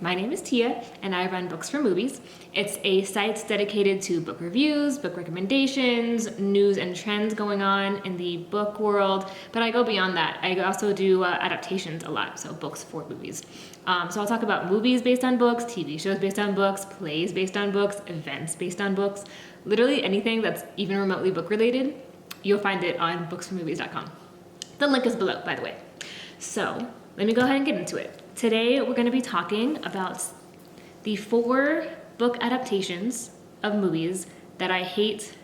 my name is Tia, and I run Books for Movies. It's a site dedicated to book reviews, book recommendations, news and trends going on in the book world, but I go beyond that. I also do adaptations a lot, so books for movies. So I'll talk about movies based on books, TV shows based on books, plays based on books, events based on books, literally anything that's even remotely book related, you'll find it on booksformovies.com. The link is below, by the way. So let me go ahead and get into it. Today, we're going to be talking about the 4 book adaptations of movies that I hate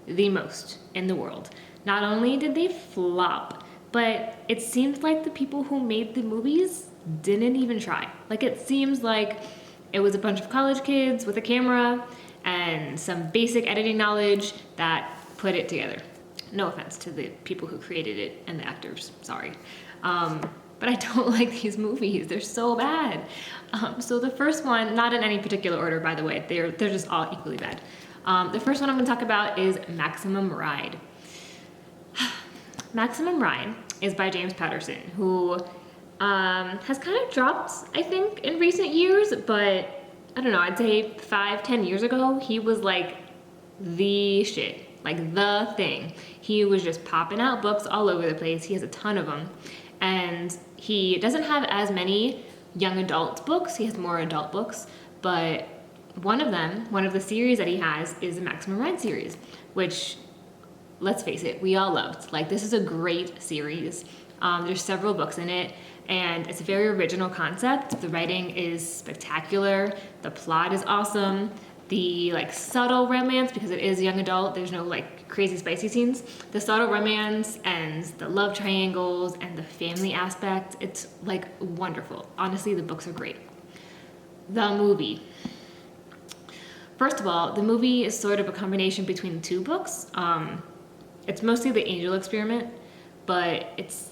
the most in the world. Not only did they flop, but it seems like the people who made the movies didn't even try. Like, it seems like it was a bunch of college kids with a camera and some basic editing knowledge that put it together. No offense to the people who created it and the actors, sorry. But I don't like these movies. They're so bad. So the first one, not in any particular order, by the way, they're just all equally bad. The first one I'm going to talk about is Maximum Ride. Maximum Ride is by James Patterson, who has kind of dropped, I think, in recent years, but I don't know, I'd say 5-10 years ago, he was like the shit, like the thing. He was just popping out books all over the place. He has a ton of them. And he doesn't have as many young adult books. He has more adult books. But one of the series that he has is the Maximum Ride series, which, let's face it, we all loved. Like, this is a great series. There's several books in it, and it's a very original concept. The writing is spectacular. The plot is awesome. The subtle romance, because it is young adult, there's no crazy spicy scenes. The subtle romance and the love triangles and the family aspect, it's wonderful. Honestly, the books are great. The movie. First of all, the movie is sort of a combination between 2 books. It's mostly the Angel Experiment, but it's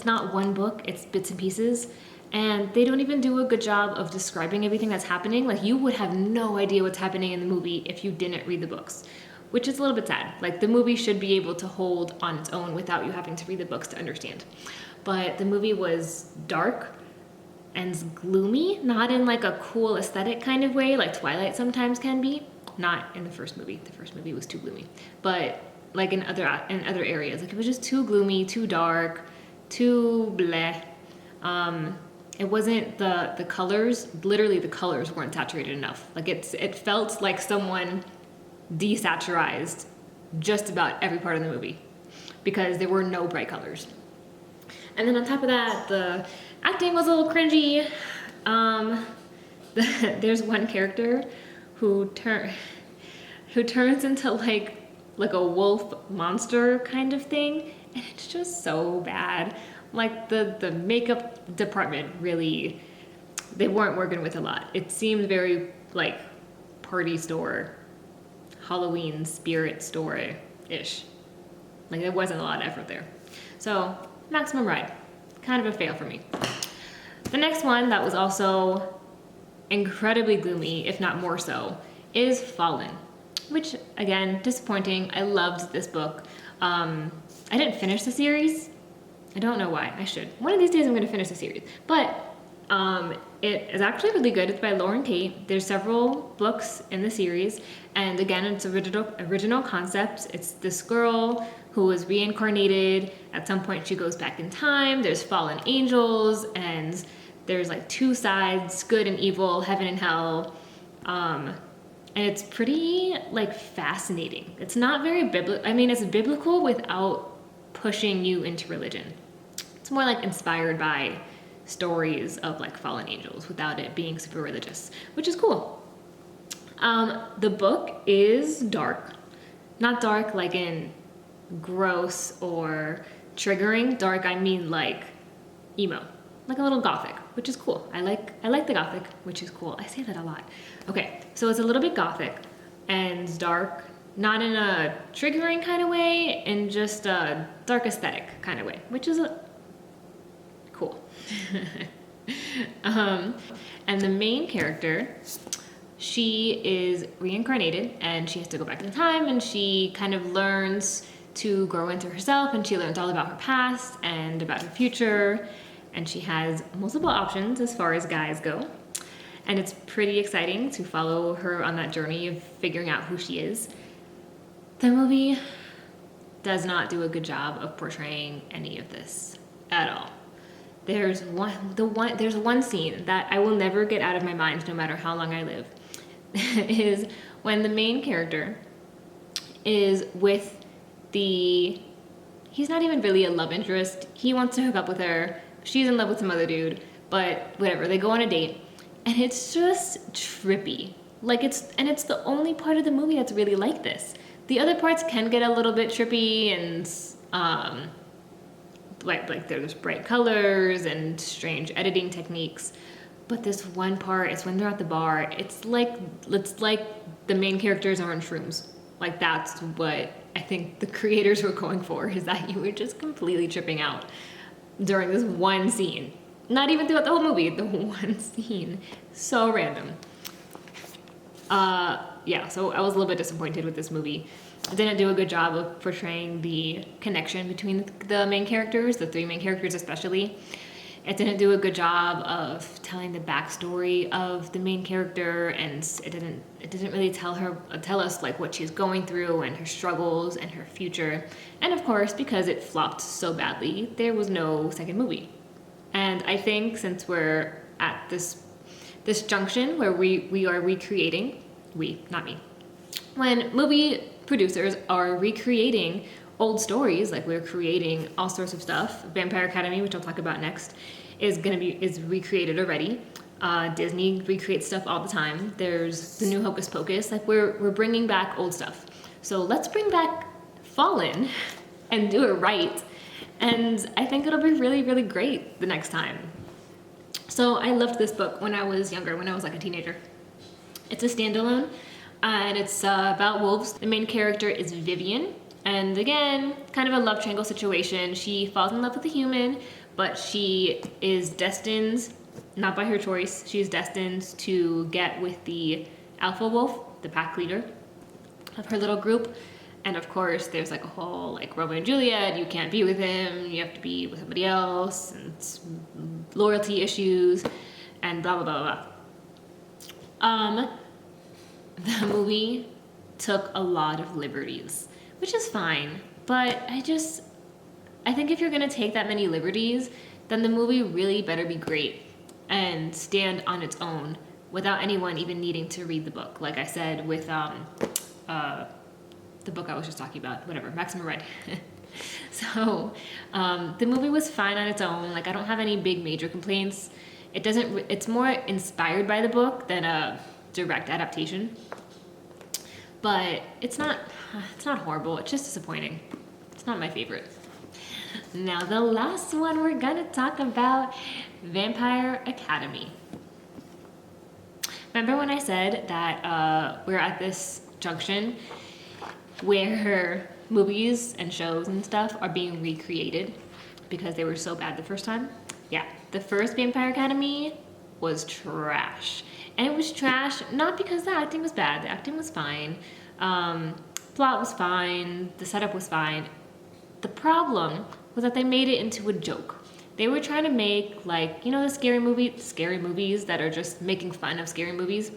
not one book, it's bits and pieces. And they don't even do a good job of describing everything that's happening. Like, you would have no idea what's happening in the movie if you didn't read the books, which is a little bit sad. Like, the movie should be able to hold on its own without you having to read the books to understand. But the movie was dark and gloomy, not in a cool aesthetic kind of way, like Twilight sometimes can be. Not in the first movie. The first movie was too gloomy. But in other areas, it was just too gloomy, too dark, too bleh. It wasn't the colors, literally the colors weren't saturated enough. It felt like someone desaturized just about every part of the movie because there were no bright colors. And then on top of that, the acting was a little cringy. There's one character who turns into like a wolf monster kind of thing, and it's just so bad. The makeup department really, they weren't working with a lot. It seemed very party store, Halloween spirit store-ish. There wasn't a lot of effort there. So Maximum Ride, kind of a fail for me. The next one that was also incredibly gloomy, if not more so, is Fallen, which again, disappointing. I loved this book. I didn't finish the series. I don't know why. I should. One of these days I'm going to finish the series. But it is actually really good. It's by Lauren Tate. There's several books in the series. And again, it's original concept. It's this girl who is reincarnated. At some point she goes back in time. There's fallen angels. And there's 2 sides, good and evil, heaven and hell. And it's pretty fascinating. It's not very biblical. I mean, it's biblical without pushing you into religion. It's more inspired by stories of fallen angels without it being super religious, which is cool. The book is dark. Not dark in gross or triggering. Dark, I mean emo. A little gothic, which is cool. I like the gothic, which is cool. I say that a lot. Okay, so it's a little bit gothic and dark, not in a triggering kind of way, in just a dark aesthetic kind of way, which is cool. And the main character, she is reincarnated and she has to go back in time, and she kind of learns to grow into herself, and she learns all about her past and about her future, and she has multiple options as far as guys go. and it's pretty exciting to follow her on that journey of figuring out who she is. The movie does not do a good job of portraying any of this at all. There's one scene that I will never get out of my mind, no matter how long I live, is when the main character is with he's not even really a love interest. He wants to hook up with her. She's in love with some other dude, but whatever. They go on a date, and it's just trippy. It's the only part of the movie that's really like this. The other parts can get a little bit trippy and like there's bright colors and strange editing techniques. But this one part is when they're at the bar. It's like the main characters are on shrooms. Like, that's what I think the creators were going for, is that you were just completely tripping out during this one scene. Not even throughout the whole movie, the one scene. So random. So I was a little bit disappointed with this movie. It didn't do a good job of portraying the connection between the main characters, the three main characters especially. It didn't do a good job of telling the backstory of the main character, and it didn't really tell us like what she's going through and her struggles and her future. And of course, because it flopped so badly, there was no second movie. And I think since we're at this junction where we are recreating, not me, when movie producers are recreating old stories, like we're creating all sorts of stuff. Vampire Academy, which I'll talk about next, is recreated already. Disney recreates stuff all the time. There's the new Hocus Pocus. Like we're bringing back old stuff. So let's bring back Fallen and do it right. And I think it'll be really, really great the next time. So I loved this book when I was younger, when I was like a teenager. It's a standalone, and it's about wolves. The main character is Vivian. And again, kind of a love triangle situation. She falls in love with a human, but she is destined, not by her choice, she's destined to get with the alpha wolf, the pack leader of her little group. And of course, there's like a whole like Romeo and Juliet, you can't be with him, you have to be with somebody else, and loyalty issues, and blah, blah, blah, blah. The movie took a lot of liberties, which is fine, but I think if you're gonna take that many liberties, then the movie really better be great and stand on its own without anyone even needing to read the book. Like I said with the book I was just talking about, whatever, Maximum Red. So the movie was fine on its own. Like, I don't have any big major complaints. It's more inspired by the book than a direct adaptation. But it's not horrible. It's just disappointing. It's not my favorite. Now, the last one we're gonna talk about, Vampire Academy. Remember when I said that we're at this junction where movies and shows and stuff are being recreated because they were so bad the first time? Yeah, the first Vampire Academy was trash. And it was trash not because the acting was bad. The acting was fine. Plot was fine. The setup was fine. The problem was that they made it into a joke. They were trying to make, like, you know, the scary movies that are just making fun of scary movies.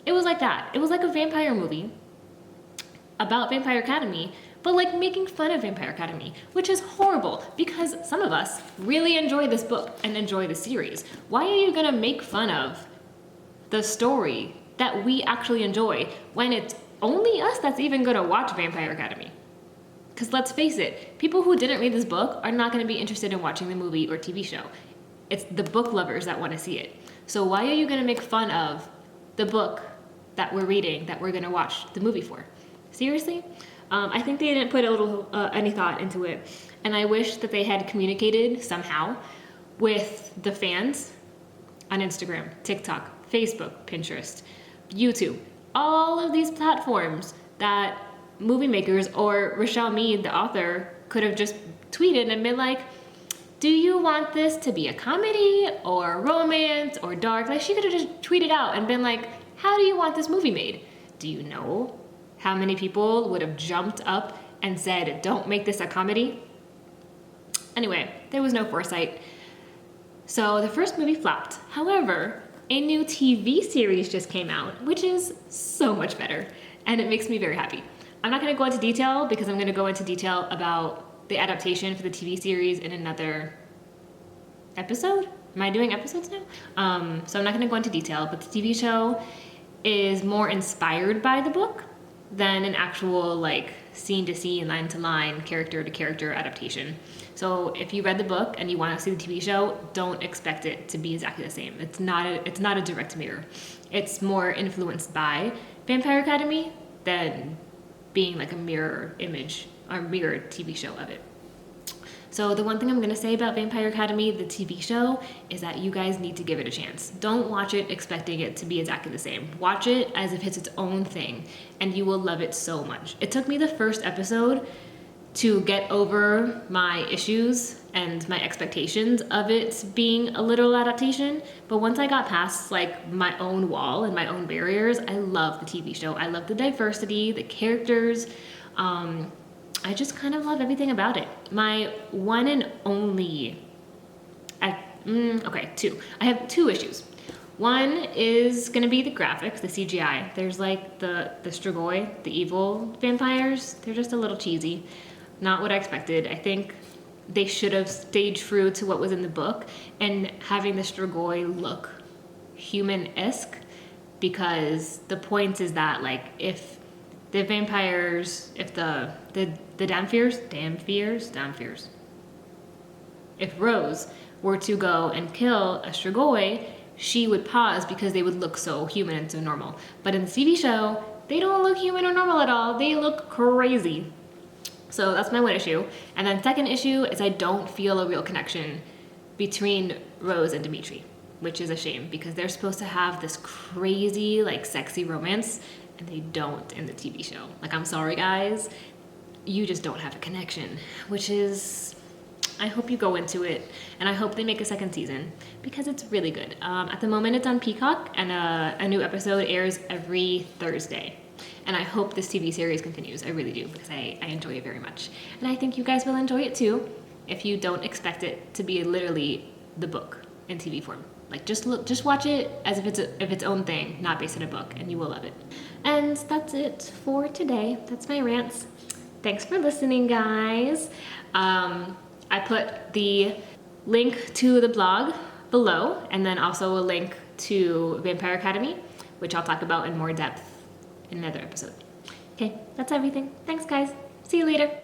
It was like that. It was like a vampire movie about Vampire Academy, but like making fun of Vampire Academy, which is horrible because some of us really enjoy this book and enjoy the series. Why are you gonna make fun of the story that we actually enjoy when it's only us that's even gonna watch Vampire Academy? Because let's face it, people who didn't read this book are not gonna be interested in watching the movie or TV show. It's the book lovers that wanna see it. So why are you gonna make fun of the book that we're reading that we're gonna watch the movie for? Seriously? I think they didn't put any thought into it. And I wish that they had communicated somehow with the fans on Instagram, TikTok, Facebook, Pinterest, YouTube, all of these platforms that movie makers or Rochelle Mead, the author, could have just tweeted and been like, do you want this to be a comedy or romance or dark? Like, she could have just tweeted out and been like, how do you want this movie made? Do you know how many people would have jumped up and said, don't make this a comedy? Anyway, there was no foresight. So the first movie flopped. However, a new TV series just came out, which is so much better, and it makes me very happy. I'm not going to go into detail because I'm going to go into detail about the adaptation for the TV series in another episode. Am I doing episodes now? So I'm not going to go into detail, but the TV show is more inspired by the book than an actual like scene to scene, line to line, character to character adaptation. So if you read the book and you want to see the TV show, don't expect it to be exactly the same. It's not a direct mirror. It's more influenced by Vampire Academy than being like a mirror image or mirror TV show of it. So the one thing I'm going to say about Vampire Academy, the TV show, is that you guys need to give it a chance. Don't watch it expecting it to be exactly the same. Watch it as if it's its own thing, and you will love it so much. It took me the first episode to get over my issues and my expectations of it being a literal adaptation, but once I got past like my own wall and my own barriers, I love the TV show. I love the diversity, the characters. I just kind of love everything about it. My one and only, two. I have two issues. One is gonna be the graphics, the CGI. There's like the Strigoi, the evil vampires. They're just a little cheesy. Not what I expected. I think they should have stayed true to what was in the book and having the Strigoi look human-esque, because the point is that like if the vampires, if the Dampiers, if Rose were to go and kill a Strigoi, she would pause because they would look so human and so normal. But in the TV show, they don't look human or normal at all. They look crazy. So that's my one issue. And then second issue is I don't feel a real connection between Rose and Dimitri, which is a shame because they're supposed to have this crazy, like sexy romance, and they don't in the TV show. Like, I'm sorry guys, you just don't have a connection, which is, I hope you go into it, and I hope they make a second season because it's really good. At the moment it's on Peacock, and a new episode airs every Thursday. And I hope this TV series continues. I really do, because I enjoy it very much. And I think you guys will enjoy it too if you don't expect it to be literally the book in TV form. Like, just watch it as if it's its own thing, not based on a book, and you will love it. And that's it for today. That's my rants. Thanks for listening, guys. I put the link to the blog below, and then also a link to Vampire Academy, which I'll talk about in more depth in another episode. Okay, that's everything. Thanks, guys. See you later.